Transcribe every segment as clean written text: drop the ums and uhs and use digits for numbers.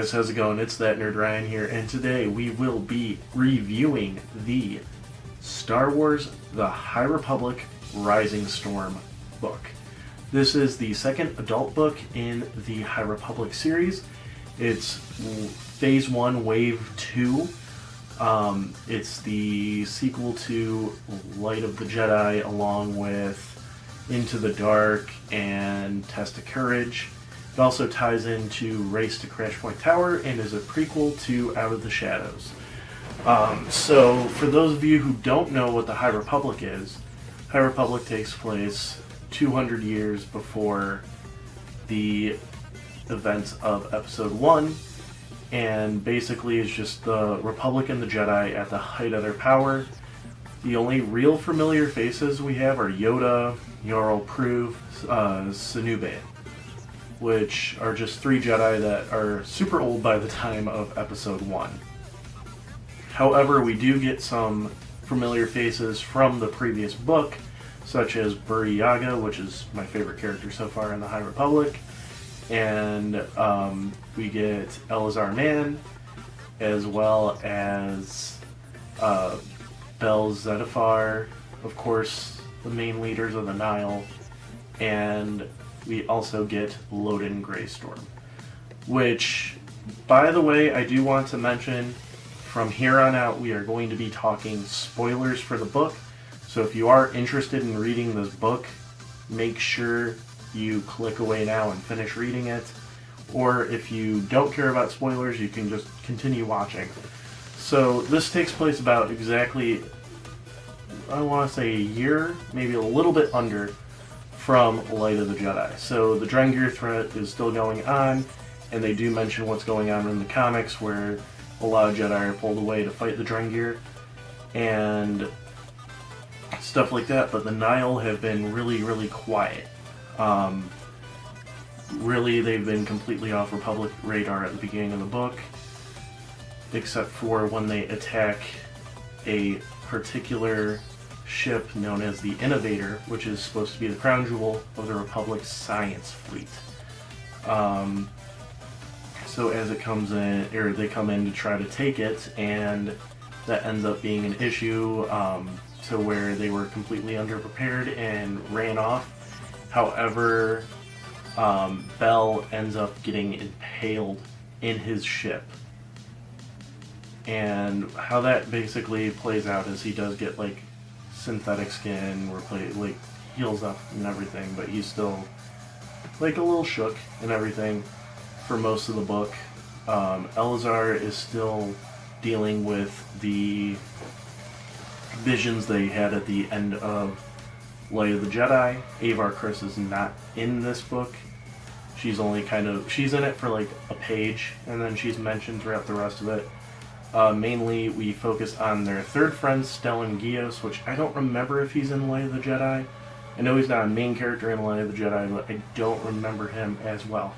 guys, how's it going? It's That Nerd Ryan here, and today we will be reviewing the Star Wars The High Republic Rising Storm book. This is the second adult book in the High Republic series. It's Phase 1, Wave 2. It's the sequel to Light of the Jedi, along with Into the Dark and Test of Courage. It also ties into Race to Crash Point Tower and is a prequel to Out of the Shadows. So, for those of you who don't know what the High Republic is, High Republic takes place 200 years before the events of Episode 1, and basically is just the Republic and the Jedi at the height of their power. The only real familiar faces we have are Yoda, Yarael Proved, Cenobite, which are just three Jedi that are super old by the time of Episode 1. However, we do get some familiar faces from the previous book, such as Buri Yaga, which is my favorite character so far in the High Republic, and we get Elazar Mann, as well as Bel Zettifar, of course, the main leaders of the Nile, and we also get Loden Greystorm, which, by the way, I do want to mention, from here on out we are going to be talking spoilers for the book, so if you are interested in reading this book, make sure you click away now and finish reading it, or if you don't care about spoilers, you can just continue watching. So this takes place about exactly, I want to say a year, maybe a little bit under, from Light of the Jedi. So the Drengir threat is still going on, and they do mention what's going on in the comics, where a lot of Jedi are pulled away to fight the Drengir, and stuff like that, but the Nile have been really, really quiet. Really, they've been completely off Republic radar at the beginning of the book, except for when they attack a particular ship known as the Innovator, which is supposed to be the crown jewel of the Republic's science fleet. So as it comes in, or they come in to try to take it, and that ends up being an issue, to where they were completely underprepared and ran off. However, Bel ends up getting impaled in his ship. And how that basically plays out is he does get like synthetic skin, heals up and everything, but he's still like a little shook and everything for most of the book. Elazar is still dealing with the visions they had at the end of Light of the Jedi. Avar Kriss is not in this book. She's in it for like a page, and then she's mentioned throughout the rest of it. Mainly, we focus on their third friend, Stellan Gios, which I don't remember if he's in Light of the Jedi. I know he's not a main character in Light of the Jedi, but I don't remember him as well.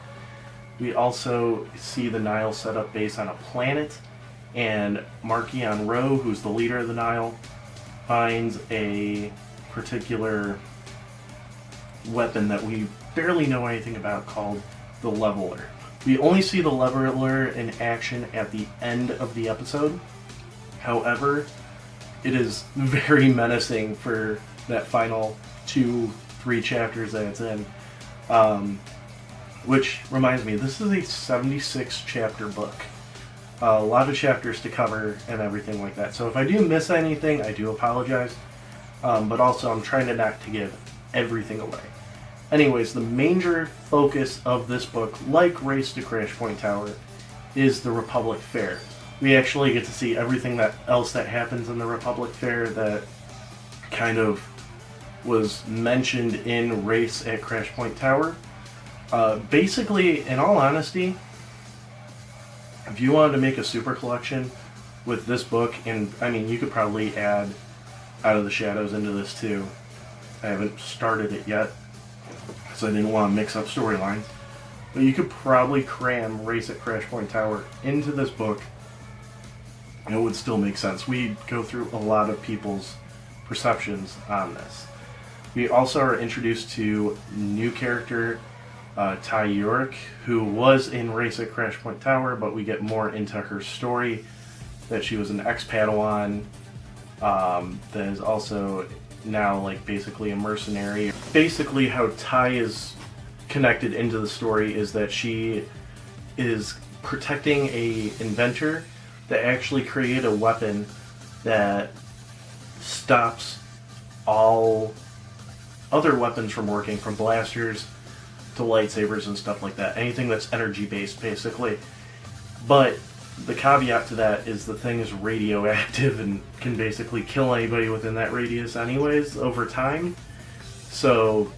We also see the Nile set up based on a planet, and Marchion Ro, who's the leader of the Nile, finds a particular weapon that we barely know anything about called the Leveler. We only see the Leveler in action at the end of the episode. However, it is very menacing for that final 2-3 chapters that it's in. Which reminds me, this is a 76 chapter book. A lot of chapters to cover and everything like that. So if I do miss anything, I do apologize. But also, I'm trying not to give everything away. Anyways, the major focus of this book, like Race to Crash Point Tower, is the Republic Fair. We actually get to see everything else that happens in the Republic Fair that kind of was mentioned in Race at Crash Point Tower. Basically, in all honesty, if you wanted to make a super collection with this book, and I mean, you could probably add Out of the Shadows into this too. I haven't started it yet, so I didn't want to mix up storylines. But you could probably cram Race at Crash Point Tower into this book, and it would still make sense. We go through a lot of people's perceptions on this. We also are introduced to new character Ty York, who was in Race at Crash Point Tower, but we get more into her story, that she was an ex-Padawan, that is also now like basically a mercenary. Basically how Ty is connected into the story is that she is protecting a inventor that actually created a weapon that stops all other weapons from working, from blasters to lightsabers and stuff like that. Anything that's energy based, basically. But the caveat to that is the thing is radioactive and can basically kill anybody within that radius anyways over time. So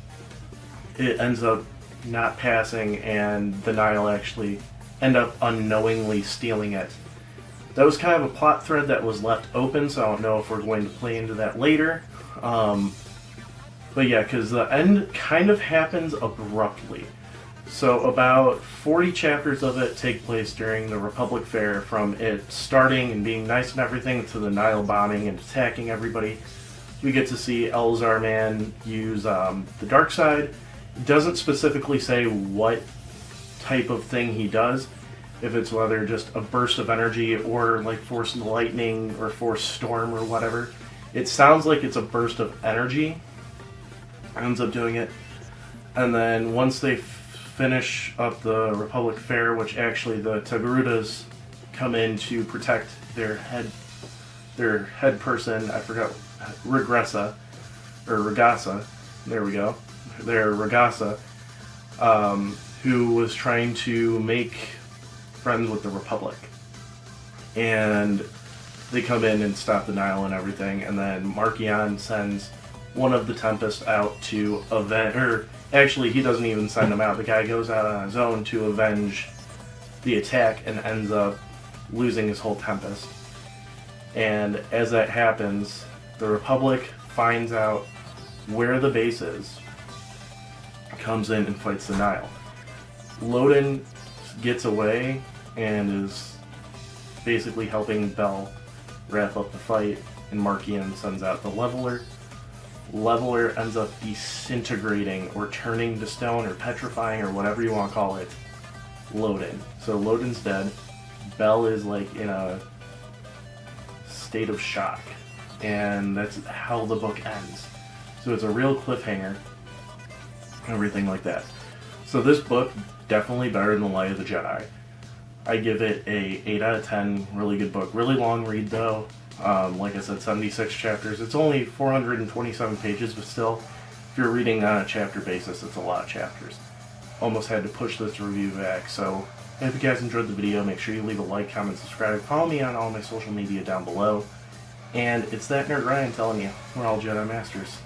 it ends up not passing, and the Nihil actually end up unknowingly stealing it. That was kind of a plot thread that was left open, so I don't know if we're going to play into that later. But yeah, because the end kind of happens abruptly. So about 40 chapters of it take place during the Republic Fair, from it starting and being nice and everything to the Nihil bombing and attacking everybody. We get to see Elzar Mann use the dark side. It doesn't specifically say what type of thing he does, if it's whether just a burst of energy or like force lightning or force storm or whatever. It sounds like it's a burst of energy. Ends up doing it. And then once they finish up the Republic Fair, which actually the Togrutas come in to protect their head person, I forgot, Regassa, or Regassa, there we go, their Regassa, who was trying to make friends with the Republic. And they come in and stop the Nihil and everything, and then Marchion sends one of the Tempest out to avenge, or actually he doesn't even send him out, the guy goes out on his own to avenge the attack and ends up losing his whole Tempest. And as that happens, the Republic finds out where the base is, comes in and fights the Nihil. Loden gets away and is basically helping Bell wrap up the fight, and Marchion sends out the Leveler. Leveler ends up disintegrating or turning to stone or petrifying or whatever you want to call it Loden. So Loden's dead. Bell is like in a state of shock, and that's how the book ends. So it's a real cliffhanger, everything like that. So this book, definitely better than The Light of the Jedi. I give it a 8 out of 10, really good book. Really long read though. Like I said, 76 chapters. It's only 427 pages, but still, if you're reading on a chapter basis, it's a lot of chapters. Almost had to push this review back. So, I hope you guys enjoyed the video. Make sure you leave a like, comment, subscribe. Follow me on all my social media down below. And it's that Nerd Ryan telling you, we're all Jedi Masters.